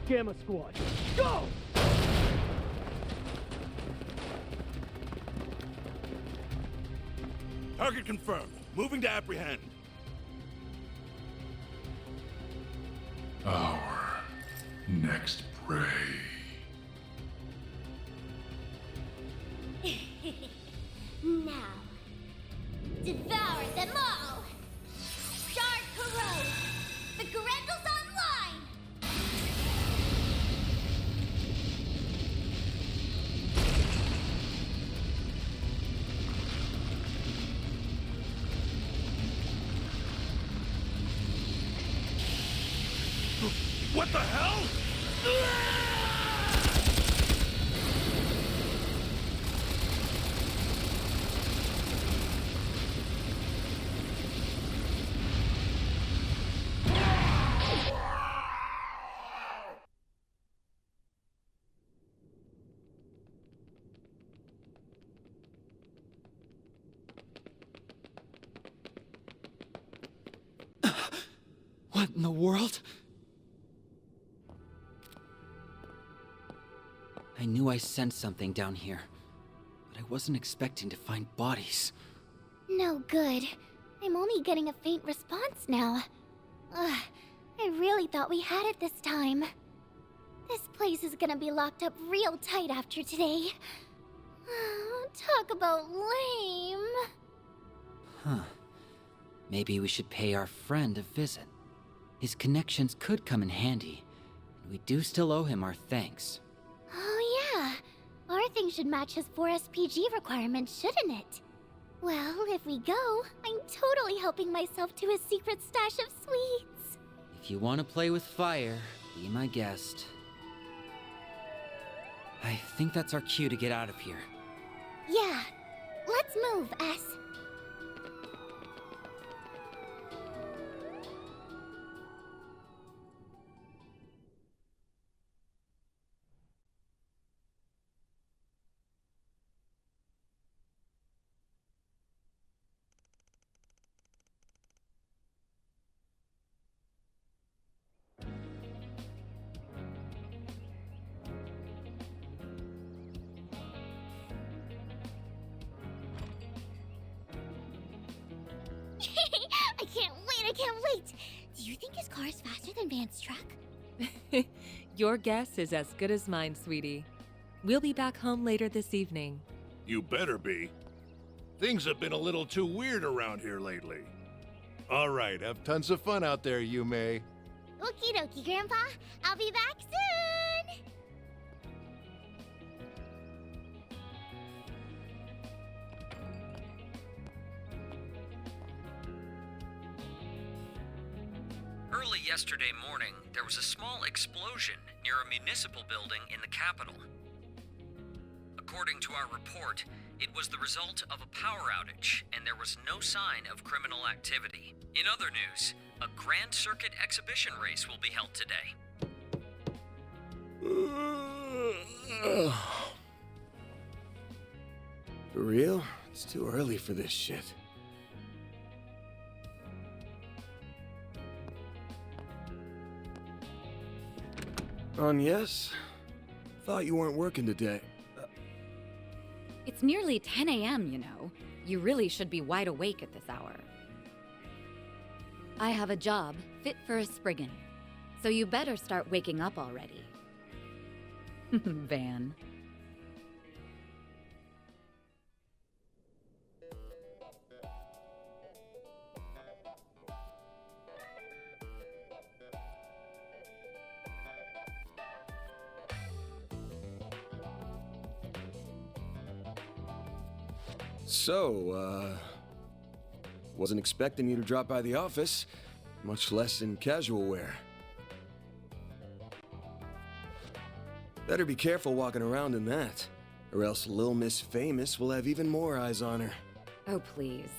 Gamma Squad. Go! Target confirmed. Moving to apprehend. Our next prey. Now, devour them all! Shard corrode! The Grendel's online! What the hell? What in the world? I knew I sensed something down here, but I wasn't expecting to find bodies. No good. I'm only getting a faint response now. Ugh, I really thought we had it this time. This place is gonna be locked up real tight after today. Talk about lame. Huh. Maybe we should pay our friend a visit. His connections could come in handy, and we do still owe him our thanks. Oh yeah, our thing should match his 4 SPG requirements, shouldn't it? Well, if we go, I'm totally helping myself to his secret stash of sweets. If you want to play with fire, be my guest. I think that's our cue to get out of here. Yeah, let's move, S. I can't wait! Do you think his car is faster than Van's truck? Your guess is as good as mine, sweetie. We'll be back home later this evening. You better be. Things have been a little too weird around here lately. All right, have tons of fun out there, Yume. Okie dokie, Grandpa. I'll be back soon! Early yesterday morning, there was a small explosion near a municipal building in the capital. According to our report, it was the result of a power outage, and there was no sign of criminal activity. In other news, a Grand Circuit exhibition race will be held today. For real? It's too early for this shit. Yes? Thought you weren't working today. It's nearly 10 a.m., you know. You really should be wide awake at this hour. I have a job fit for a Spriggan, so you better start waking up already. Van. So, wasn't expecting you to drop by the office, much less in casual wear. Better be careful walking around in that, or else Lil Miss Famous will have even more eyes on her. Oh, please.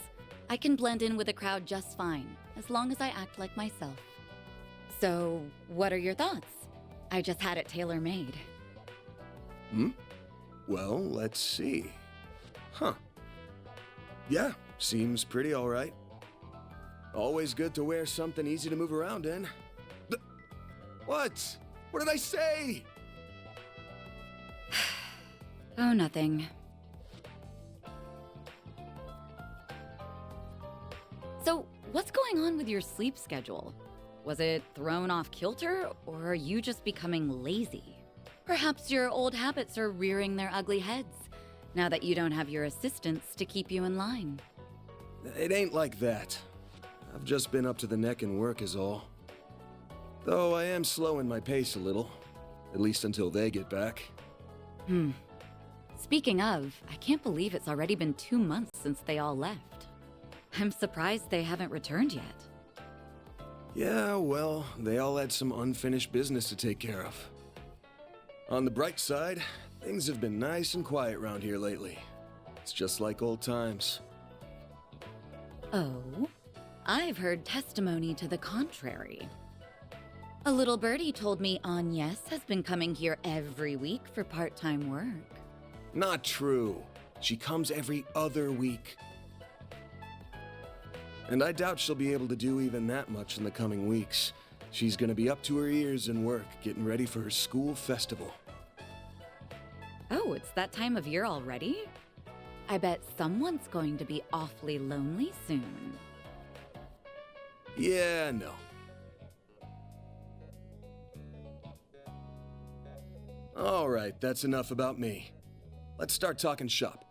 I can blend in with the crowd just fine, as long as I act like myself. So, what are your thoughts? I just had it tailor-made. Well, let's see. Huh. Yeah, seems pretty alright. Always good to wear something easy to move around in. What? What did I say? Oh, nothing. So, what's going on with your sleep schedule? Was it thrown off kilter, or are you just becoming lazy? Perhaps your old habits are rearing their ugly heads, now that you don't have your assistants to keep you in line. It ain't like that. I've just been up to the neck in work is all. Though I am slowing my pace a little, at least until they get back. Speaking of, I can't believe it's already been 2 months since they all left. I'm surprised they haven't returned yet. Yeah, well, they all had some unfinished business to take care of. On the bright side, things have been nice and quiet around here lately. It's just like old times. Oh? I've heard testimony to the contrary. A little birdie told me Agnes has been coming here every week for part-time work. Not true. She comes every other week. And I doubt she'll be able to do even that much in the coming weeks. She's gonna be up to her ears in work, getting ready for her school festival. Oh, it's that time of year already? I bet someone's going to be awfully lonely soon. Yeah, no. All right, that's enough about me. Let's start talking shop.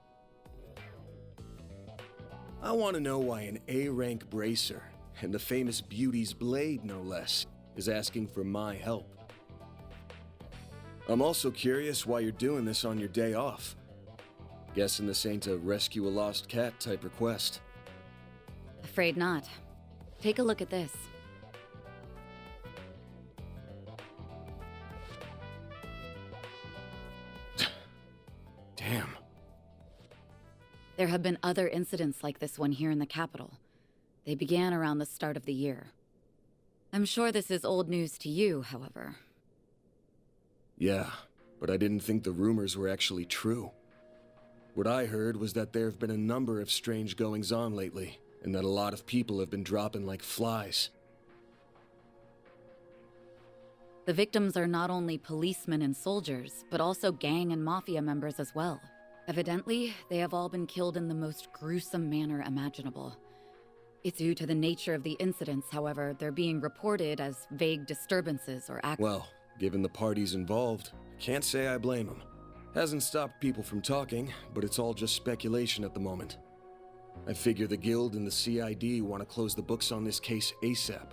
I want to know why an A-rank bracer, and the famous Beauty's Blade no less, is asking for my help. I'm also curious why you're doing this on your day off. Guessing this ain't a rescue a lost cat type request. Afraid not. Take a look at this. Damn. There have been other incidents like this one here in the capital. They began around the start of the year. I'm sure this is old news to you, however. Yeah, but I didn't think the rumors were actually true. What I heard was that there have been a number of strange goings-on lately, and that a lot of people have been dropping like flies. The victims are not only policemen and soldiers, but also gang and mafia members as well. Evidently, they have all been killed in the most gruesome manner imaginable. It's due to the nature of the incidents, however, they're being reported as vague disturbances or acts. Well, given the parties involved, can't say I blame them. Hasn't stopped people from talking, but it's all just speculation at the moment. I figure the Guild and the CID want to close the books on this case ASAP.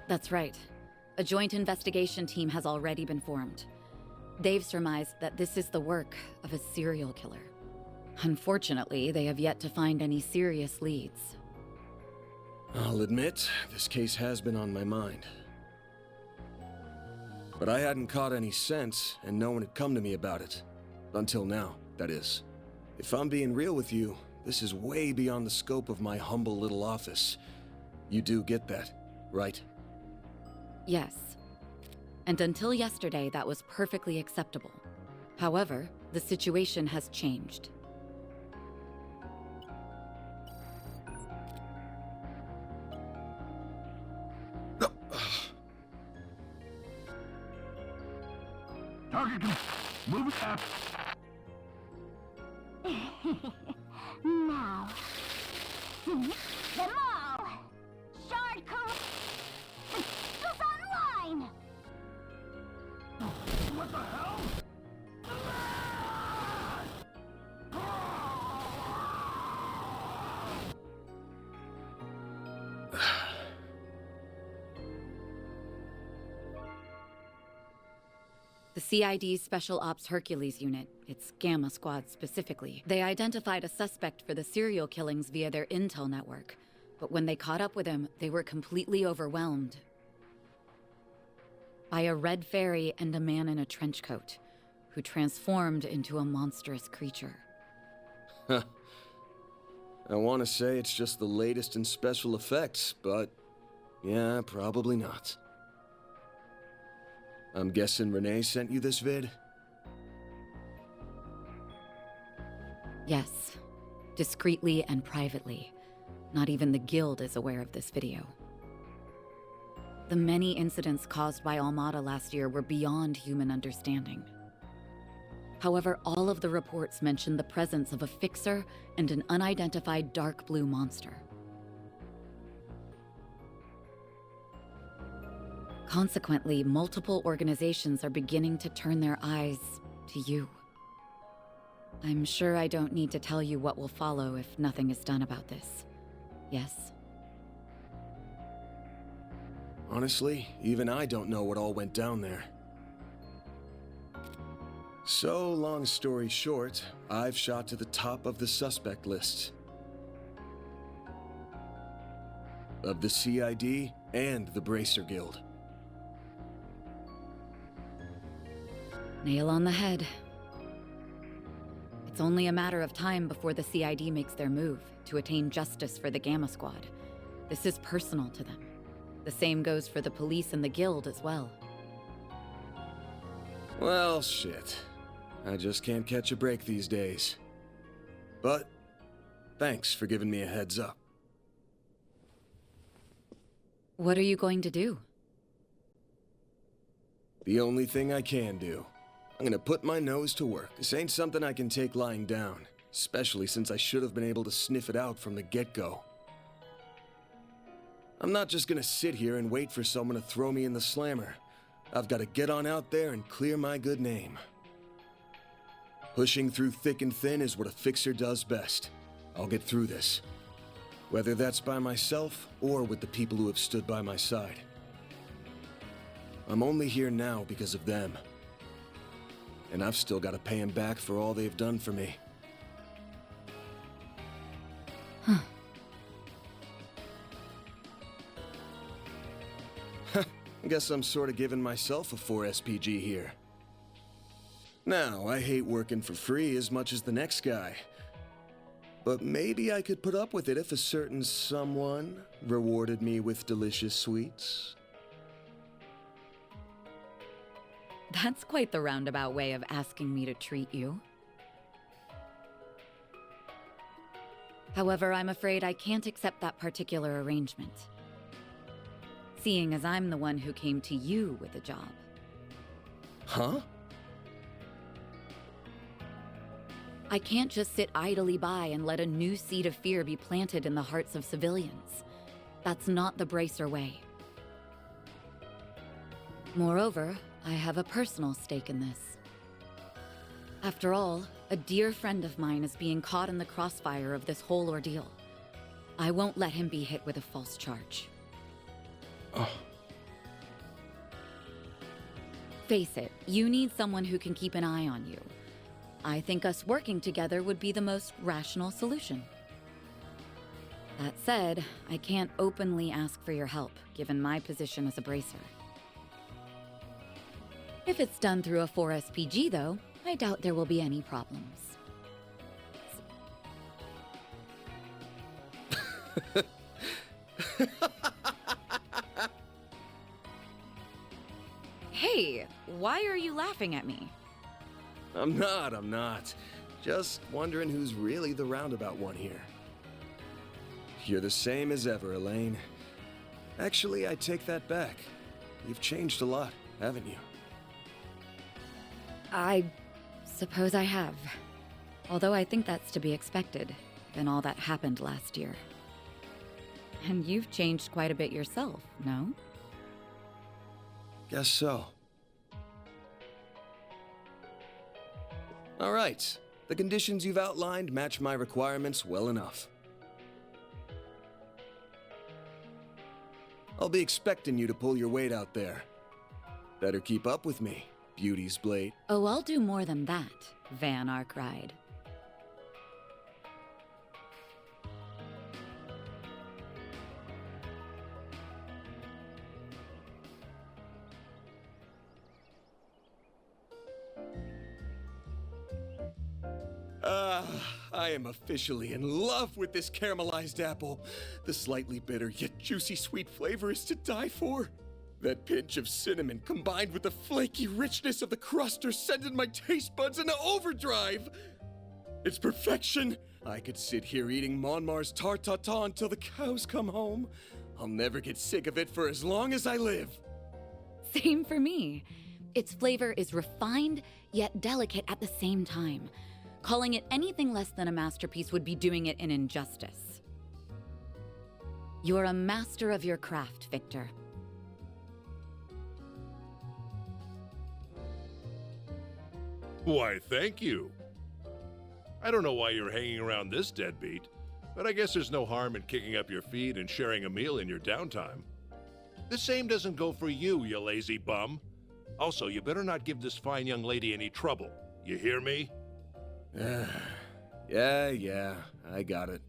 That's right. A joint investigation team has already been formed. They've surmised that this is the work of a serial killer. Unfortunately, they have yet to find any serious leads. I'll admit, this case has been on my mind. But I hadn't caught any sense, and no one had come to me about it. Until now, that is. If I'm being real with you, this is way beyond the scope of my humble little office. You do get that, right? Yes. And until yesterday, that was perfectly acceptable. However, the situation has changed. Target, move it up. Now, seize them all! Shard goes online! What the hell? The CID's Special Ops Hercules unit, its Gamma Squad specifically, they identified a suspect for the serial killings via their intel network. But when they caught up with him, they were completely overwhelmed by a red fairy and a man in a trench coat, who transformed into a monstrous creature. Huh. I want to say it's just the latest in special effects, but yeah, probably not. I'm guessing Renee sent you this vid? Yes, discreetly and privately. Not even the Guild is aware of this video. The many incidents caused by Almada last year were beyond human understanding. However, all of the reports mentioned the presence of a fixer and an unidentified dark blue monster. Consequently, multiple organizations are beginning to turn their eyes to you. I'm sure I don't need to tell you what will follow if nothing is done about this. Yes? Honestly, even I don't know what all went down there. So, long story short, I've shot to the top of the suspect list. Of the CID and the Bracer Guild. Nail on the head. It's only a matter of time before the CID makes their move to attain justice for the Gamma Squad. This is personal to them. The same goes for the police and the guild as well. Well, shit. I just can't catch a break these days. But, thanks for giving me a heads up. What are you going to do? The only thing I can do. I'm gonna put my nose to work. This ain't something I can take lying down, especially since I should have been able to sniff it out from the get-go. I'm not just gonna sit here and wait for someone to throw me in the slammer. I've gotta get on out there and clear my good name. Pushing through thick and thin is what a fixer does best. I'll get through this. Whether that's by myself or with the people who have stood by my side. I'm only here now because of them. And I've still got to pay them back for all they've done for me. Huh. I guess I'm sort of giving myself a 4 SPG here. Now, I hate working for free as much as the next guy. But maybe I could put up with it if a certain someone rewarded me with delicious sweets. That's quite the roundabout way of asking me to treat you. However, I'm afraid I can't accept that particular arrangement. Seeing as I'm the one who came to you with a job. Huh? I can't just sit idly by and let a new seed of fear be planted in the hearts of civilians. That's not the Bracer way. Moreover, I have a personal stake in this. After all, a dear friend of mine is being caught in the crossfire of this whole ordeal. I won't let him be hit with a false charge. Oh. Face it, you need someone who can keep an eye on you. I think us working together would be the most rational solution. That said, I can't openly ask for your help, given my position as a Bracer. If it's done through a 4 SPG, though, I doubt there will be any problems. Hey, why are you laughing at me? I'm not. Just wondering who's really the roundabout one here. You're the same as ever, Elaine. Actually, I take that back. You've changed a lot, haven't you? I suppose I have. Although I think that's to be expected, given all that happened last year. And you've changed quite a bit yourself, no? Guess so. All right. The conditions you've outlined match my requirements well enough. I'll be expecting you to pull your weight out there. Better keep up with me, Beauty's Blade. Oh, I'll do more than that, Van Arkride. I am officially in love with this caramelized apple. The slightly bitter yet juicy sweet flavor is to die for. That pinch of cinnamon combined with the flaky richness of the crust are sending my taste buds into overdrive. It's perfection. I could sit here eating Monmar's tart tatin until the cows come home. I'll never get sick of it for as long as I live. Same for me. Its flavor is refined, yet delicate at the same time. Calling it anything less than a masterpiece would be doing it an injustice. You're a master of your craft, Victor. Why, thank you. I don't know why you're hanging around this deadbeat, but I guess there's no harm in kicking up your feet and sharing a meal in your downtime. The same doesn't go for you, you lazy bum. Also, you better not give this fine young lady any trouble. You hear me? Yeah, I got it.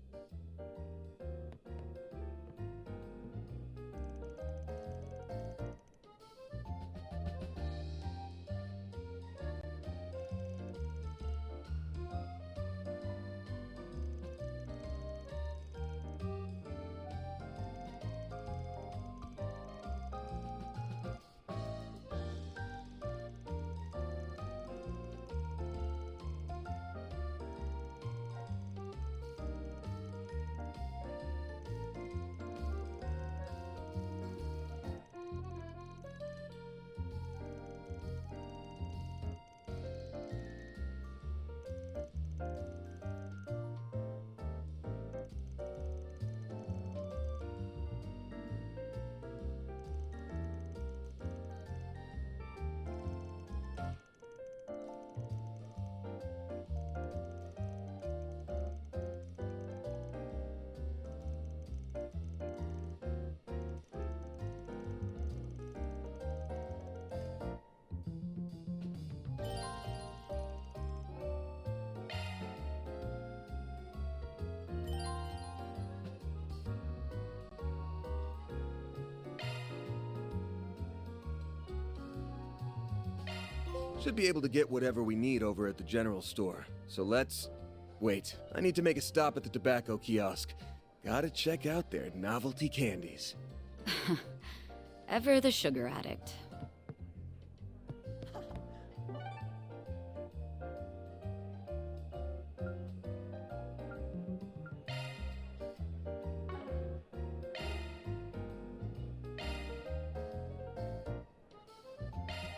Should be able to get whatever we need over at the general store. So let's... Wait, I need to make a stop at the tobacco kiosk. Gotta check out their novelty candies. Ever the sugar addict.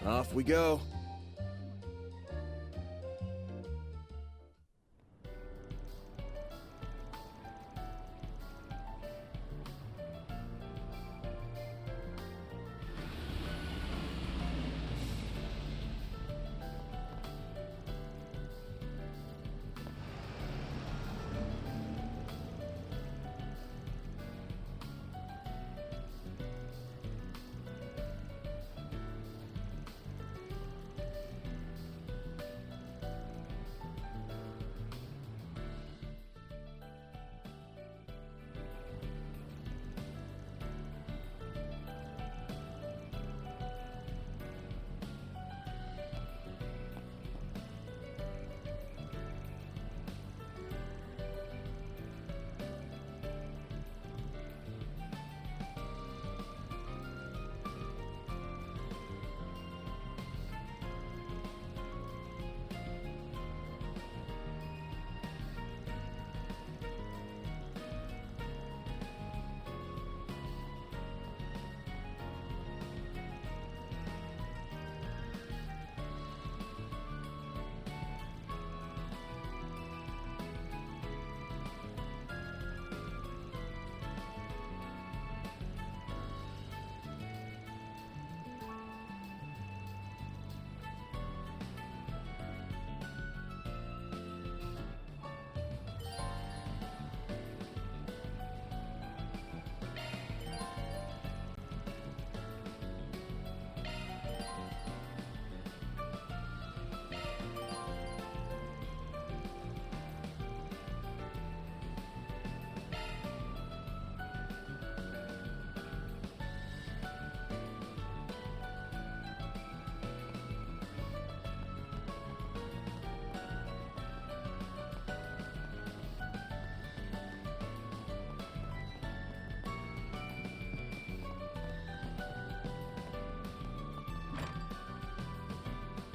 Off we go.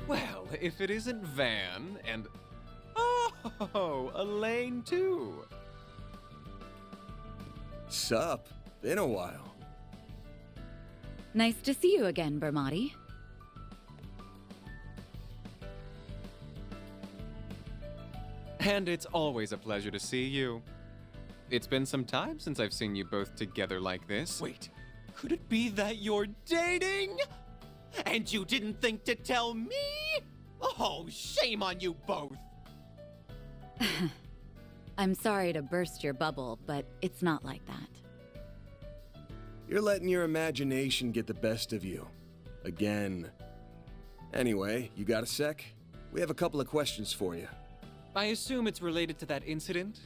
Well, if it isn't Van and... Oh, Elaine too. Sup? Been a while. Nice to see you again, Bermati. And it's always a pleasure to see you. It's been some time since I've seen you both together like this. Wait, could it be that you're dating? And you didn't think to tell me? Oh, shame on you both! I'm sorry to burst your bubble, but it's not like that. You're letting your imagination get the best of you. Again. Anyway, you got a sec? We have a couple of questions for you. I assume it's related to that incident?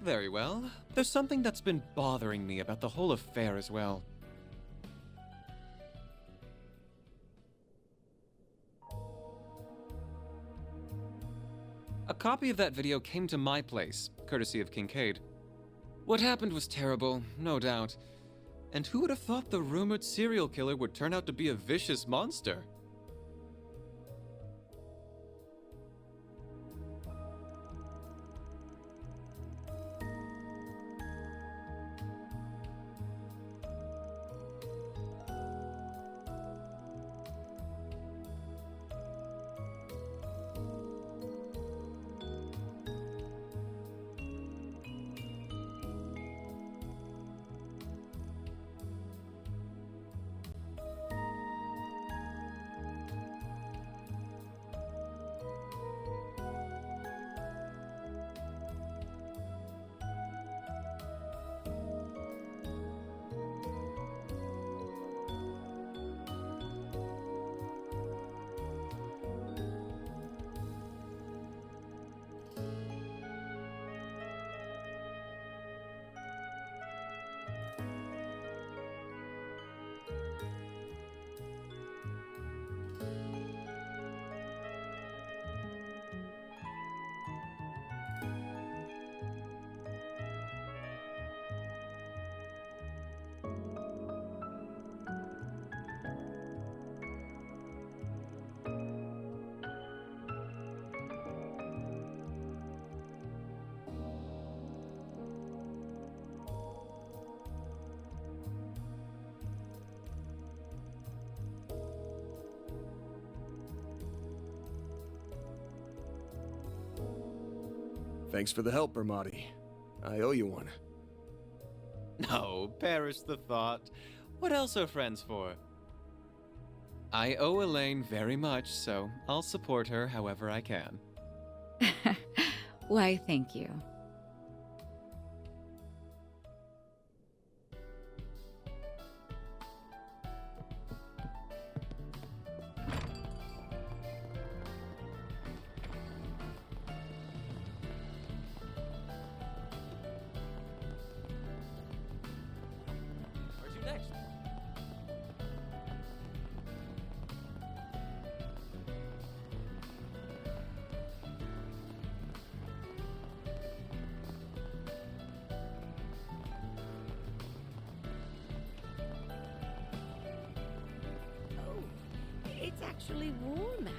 Very well. There's something that's been bothering me about the whole affair as well. A copy of that video came to my place, courtesy of Kincaid. What happened was terrible, no doubt. And who would have thought the rumored serial killer would turn out to be a vicious monster? Thanks for the help, Bermati. I owe you one. No, perish the thought. What else are friends for? I owe Elaine very much, so I'll support her however I can. Why, thank you. Where's you next? Oh, it's actually warm out.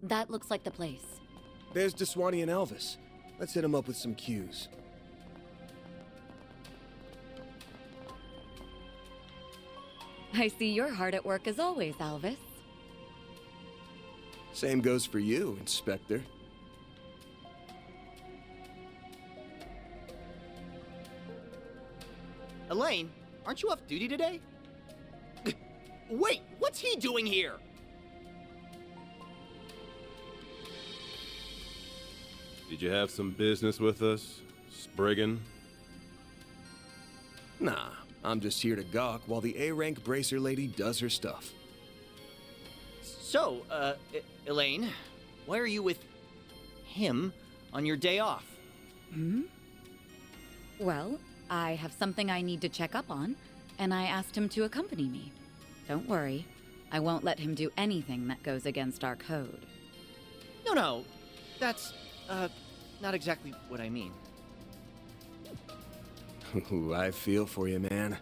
That looks like the place. There's Deswani and Elvis. Let's hit them up with some cues. I see you're hard at work as always, Elvis. Same goes for you, Inspector. Elaine, aren't you off duty today? Wait, what's he doing here? Did you have some business with us, Spriggan? Nah, I'm just here to gawk while the A-rank bracer lady does her stuff. So, Elaine, why are you with him on your day off? Well, I have something I need to check up on, and I asked him to accompany me. Don't worry, I won't let him do anything that goes against our code. No, that's, not exactly what I mean. Ooh, I feel for you, man.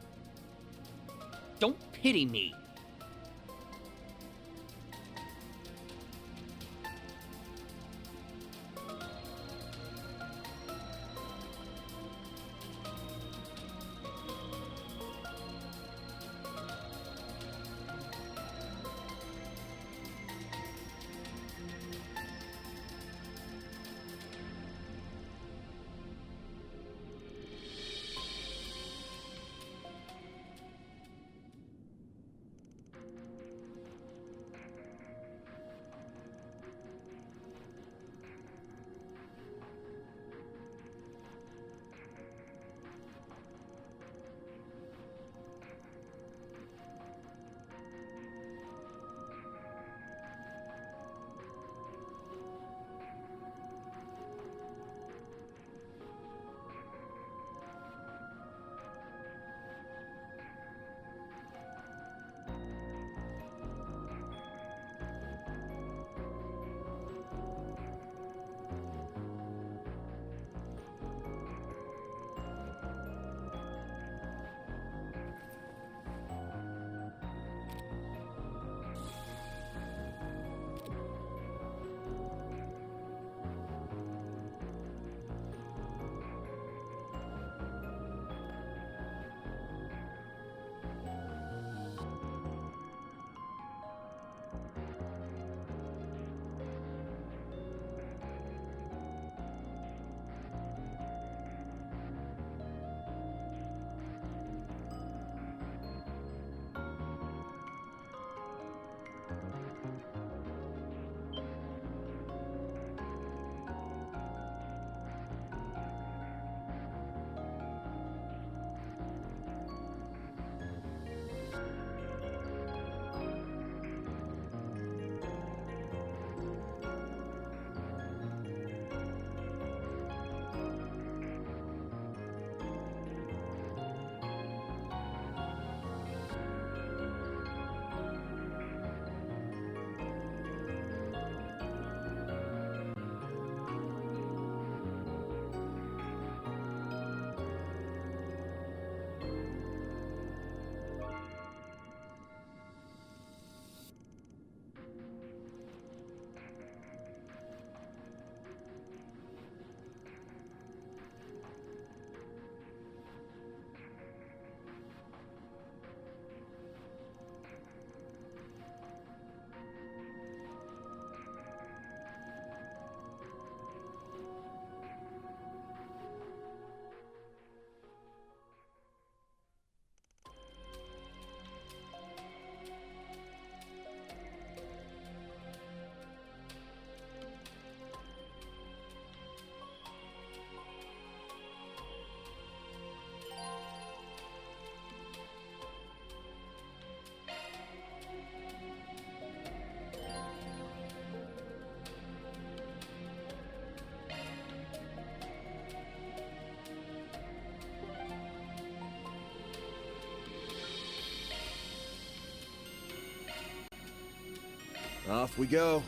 Don't pity me. Off we go.